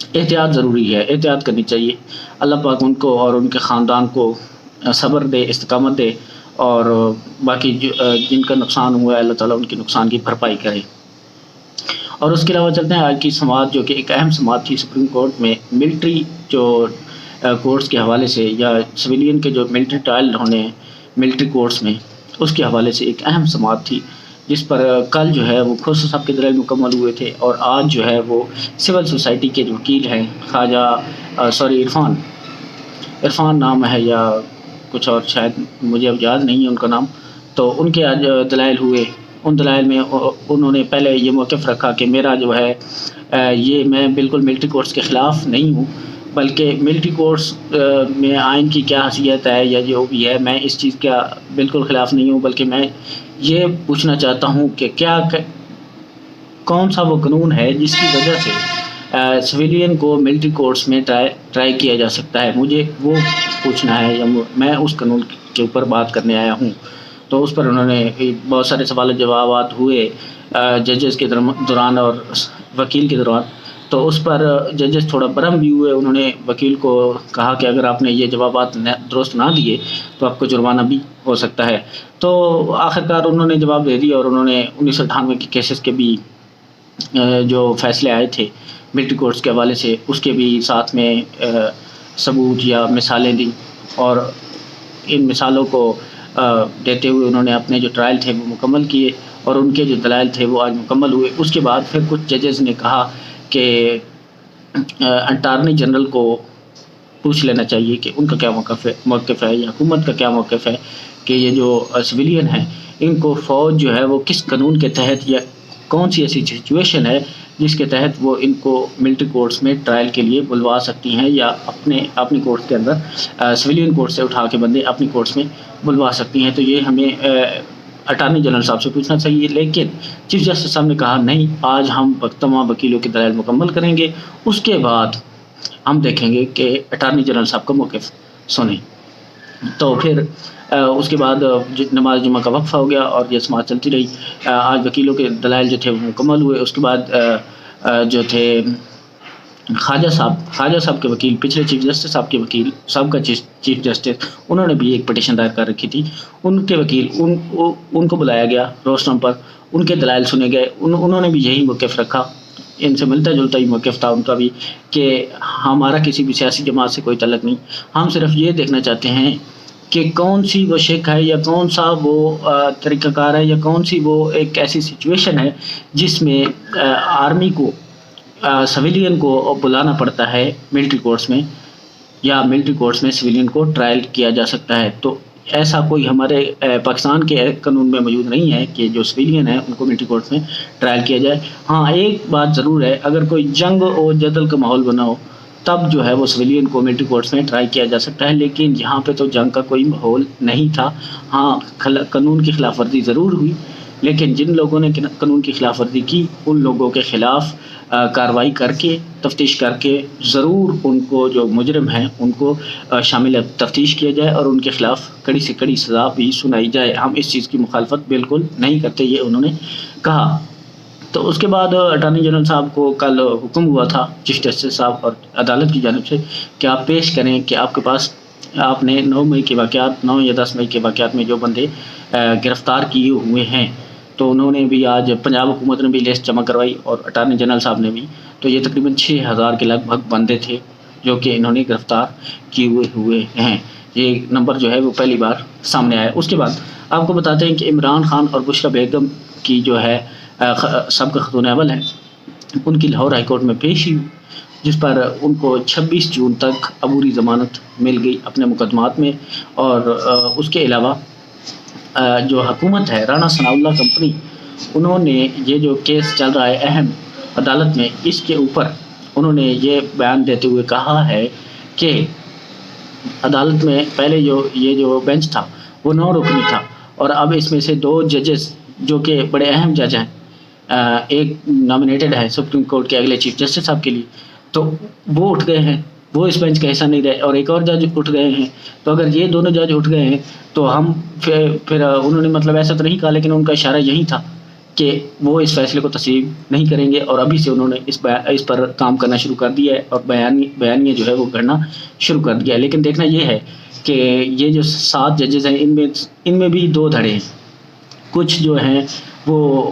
احتیاط ضروری ہے، احتیاط کرنی چاہیے۔ اللہ پاک ان کو اور ان کے خاندان کو صبر دے، استقامت دے، اور باقی جن کا نقصان ہوا ہے اللہ تعالیٰ ان کے نقصان کی بھرپائی کرے۔ اور اس کے علاوہ چلتے ہیں آج کی سماعت، جو کہ ایک اہم سماعت تھی سپریم کورٹ میں ملٹری جو کورٹس کے حوالے سے، یا سویلین کے جو ملٹری ٹرائل ہونے ہیں ملٹری کورٹس میں، اس کے حوالے سے ایک اہم سماعت تھی، جس پر کل جو ہے وہ کھوسہ صاحب کے دلائل مکمل ہوئے تھے، اور آج جو ہے وہ سول سوسائٹی کے جو وکیل ہیں خواجہ عرفان نام ہے یا کچھ اور، شاید مجھے اب یاد نہیں ہے ان کا نام، تو ان کے آج دلائل ہوئے۔ ان دلائل میں انہوں نے پہلے یہ موقف رکھا کہ میرا جو ہے یہ میں بالکل ملٹری کورٹس کے خلاف نہیں ہوں، بلکہ ملٹری کورٹس میں آئین کی کیا حیثیت ہے یا جو بھی ہے، میں اس چیز کا بالکل خلاف نہیں ہوں، بلکہ میں یہ پوچھنا چاہتا ہوں کہ کون سا وہ قانون ہے جس کی وجہ سے سویلین کو ملٹری کورٹس میں ٹرائی کیا جا سکتا ہے، مجھے وہ پوچھنا ہے، یا میں اس قانون کے اوپر بات کرنے آیا ہوں۔ تو اس پر انہوں نے بہت سارے سوال و جوابات ہوئے ججز کے دوران اور وکیل کے دوران، تو اس پر ججز تھوڑا برہم بھی ہوئے۔ انہوں نے وکیل کو کہا کہ اگر آپ نے یہ جوابات درست نہ دیے تو آپ کو جرمانہ بھی ہو سکتا ہے۔ تو آخرکار انہوں نے جواب دے دیا، اور انہوں نے 1998 کے کیسز کے بھی جو فیصلے آئے تھے ملٹری کورٹس کے حوالے سے، اس کے بھی ساتھ میں ثبوت یا مثالیں دیں، اور ان مثالوں کو دیتے ہوئے انہوں نے اپنے جو ٹرائل تھے وہ مکمل کیے، اور ان کے جو دلائل تھے وہ آج مکمل ہوئے۔ اس کے بعد پھر کچھ ججز نے کہا کہ اٹارنی جنرل کو پوچھ لینا چاہیے کہ ان کا کیا موقف ہے، یا حکومت کا کیا موقف ہے کہ یہ جو سویلین ہیں ان کو فوج جو ہے وہ کس قانون کے تحت، یا کون سی ایسی سچویشن ہے جس کے تحت وہ ان کو ملٹری کورٹس میں ٹرائل کے لیے بلوا سکتی ہیں، یا اپنی کورٹس کے اندر سویلین کورٹ سے اٹھا کے بندے اپنی کورٹس میں بلوا سکتی ہیں۔ تو یہ ہمیں اٹارنی جنرل صاحب سے پوچھنا چاہیے، لیکن چیف جسٹس صاحب نے کہا نہیں، آج ہم تمام وکیلوں کے دلائل مکمل کریں گے، اس کے بعد ہم دیکھیں گے کہ اٹارنی جنرل صاحب کا موقف سنیں۔ تو پھر اس کے بعد نماز جمعہ کا وقفہ ہو گیا، اور یہ سماعت چلتی رہی۔ آج وکیلوں کے دلائل جو تھے وہ مکمل ہوئے۔ اس کے بعد جو تھے خواجہ صاحب کے وکیل، پچھلے چیف جسٹس صاحب کے وکیل، سابقہ چیف جسٹس، انہوں نے بھی ایک پٹیشن دائر کر رکھی تھی۔ ان کے وکیل ان کو بلایا گیا روسٹرم پر، ان کے دلائل سنے گئے۔ انہوں نے بھی یہی موقف رکھا، ان سے ملتا جلتا ہی موقف تھا ان کا بھی، کہ ہمارا کسی بھی سیاسی جماعت سے کوئی تعلق نہیں، ہم صرف یہ دیکھنا چاہتے ہیں کہ کون سی وہ شک ہے، یا کون سا وہ طریقہ کار ہے، یا کون سی وہ ایک ایسی سچویشن ہے جس میں آرمی کو سویلین کو بلانا پڑتا ہے ملٹری کورٹس میں، یا ملٹری کورٹس میں سویلین کو ٹرائل کیا جا سکتا ہے۔ تو ایسا کوئی ہمارے پاکستان کے قانون میں موجود نہیں ہے کہ جو سویلین ہیں ان کو ملٹری کورٹس میں ٹرائل کیا جائے۔ ہاں ایک بات ضرور ہے، اگر کوئی جنگ اور جدل کا ماحول بنا ہو تب جو ہے وہ سویلین کو ملٹری کورٹس میں ٹرائی کیا جا سکتا ہے، لیکن یہاں پہ تو جنگ کا کوئی ماحول نہیں تھا۔ ہاں قانون کی خلاف ورزی ضرور ہوئی، لیکن جن لوگوں نے قانون کی خلاف ورزی کی ان لوگوں کے خلاف کارروائی کر کے، تفتیش کر کے ضرور ان کو جو مجرم ہیں ان کو شامل تفتیش کیا جائے، اور ان کے خلاف کڑی سے کڑی سزا بھی سنائی جائے۔ ہم اس چیز کی مخالفت بالکل نہیں کرتے، یہ انہوں نے کہا۔ تو اس کے بعد اٹارنی جنرل صاحب کو کل حکم ہوا تھا چیف جسٹس صاحب اور عدالت کی جانب سے کہ آپ پیش کریں کہ آپ کے پاس، آپ نے 9 مئی کے واقعات، 9 یا 10 مئی کے واقعات میں جو بندے گرفتار کیے ہوئے ہیں، تو انہوں نے بھی آج پنجاب حکومت نے بھی لسٹ جمع کروائی، اور اٹارنی جنرل صاحب نے بھی، تو یہ تقریباً 6000 کے لگ بھگ بندے تھے جو کہ انہوں نے گرفتار کیے ہوئے ہیں۔ یہ نمبر جو ہے وہ پہلی بار سامنے آیا۔ اس کے بعد آپ کو بتاتے ہیں کہ عمران خان اور بشریٰ بیگم کی جو ہے سابقہ خاتون اول ہے، ان کی لاہور ہائی کورٹ میں پیشی ہوئی، جس پر ان کو 26 جون تک عبوری ضمانت مل گئی اپنے مقدمات میں۔ اور اس کے علاوہ جو حکومت ہے، رانا ثناء اللہ کمپنی، انہوں نے یہ جو کیس چل رہا ہے اہم عدالت میں، اس کے اوپر انہوں نے یہ بیان دیتے ہوئے کہا ہے کہ عدالت میں پہلے یہ جو بینچ تھا وہ 9 رکنی تھا، اور اب اس میں سے 2 ججز جو کہ بڑے اہم جج ہیں، ایک نامینیٹڈ ہے سپریم کورٹ کے اگلے چیف جسٹس صاحب کے لیے، تو وہ اٹھ گئے ہیں، وہ اس بینچ کا حصہ نہیں رہے، اور ایک اور جج اٹھ گئے ہیں۔ تو اگر یہ دونوں جج اٹھ گئے ہیں تو ہم پھر انہوں نے مطلب ایسا تو نہیں کہا، لیکن ان کا اشارہ یہی تھا کہ وہ اس فیصلے کو تسلیم نہیں کریں گے، اور ابھی سے انہوں نے اس پر کام کرنا شروع کر دیا ہے اور بیانیہ جو ہے وہ گھڑنا شروع کر دیا ہے۔ لیکن دیکھنا یہ ہے کہ یہ جو 7 ججز ہیں ان میں بھی 2 دھڑے ہیں۔ کچھ جو ہیں وہ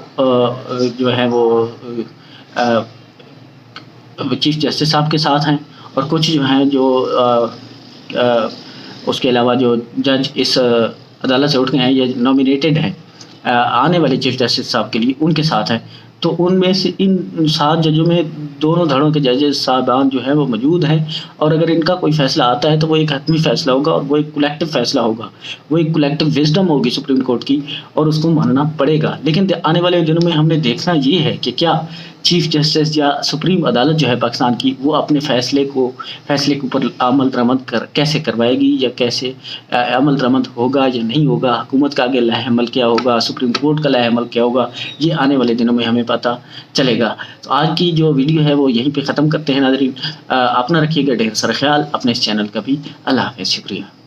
چیف جسٹس صاحب کے ساتھ ہیں، اور کچھ جو ہیں جو اس کے علاوہ جو جج اس عدالت سے اٹھ گئے ہیں، یہ نامینیٹڈ ہیں آنے والے چیف جسٹس صاحب کے لیے، ان کے ساتھ ہیں۔ تو ان میں سے ان 7 ججوں میں دونوں دھڑوں کے ججز صاحبان جو ہیں وہ موجود ہیں، اور اگر ان کا کوئی فیصلہ آتا ہے تو وہ ایک حتمی فیصلہ ہوگا، اور وہ ایک کولیکٹیو فیصلہ ہوگا، وہ ایک کولیکٹیو وزڈم ہوگی سپریم کورٹ کی، اور اس کو ماننا پڑے گا۔ لیکن آنے والے دنوں میں ہم نے دیکھنا یہ ہے کہ کیا چیف جسٹس یا سپریم عدالت جو ہے پاکستان کی، وہ اپنے فیصلے کے اوپر عمل درآمد کیسے کروائے گی، یا کیسے عمل درآمد ہوگا یا نہیں ہوگا، حکومت کا آگے لائحہ عمل کیا ہوگا، سپریم کورٹ کا لائحہ عمل کیا ہوگا، یہ آنے والے دنوں میں ہمیں پتہ چلے گا۔ تو آج کی جو ویڈیو ہے وہ یہیں پہ ختم کرتے ہیں ناظرین۔ اپنا رکھیے گا ڈھیر سارا خیال، اپنے اس چینل کا بھی۔ اللہ حافظ، شکریہ۔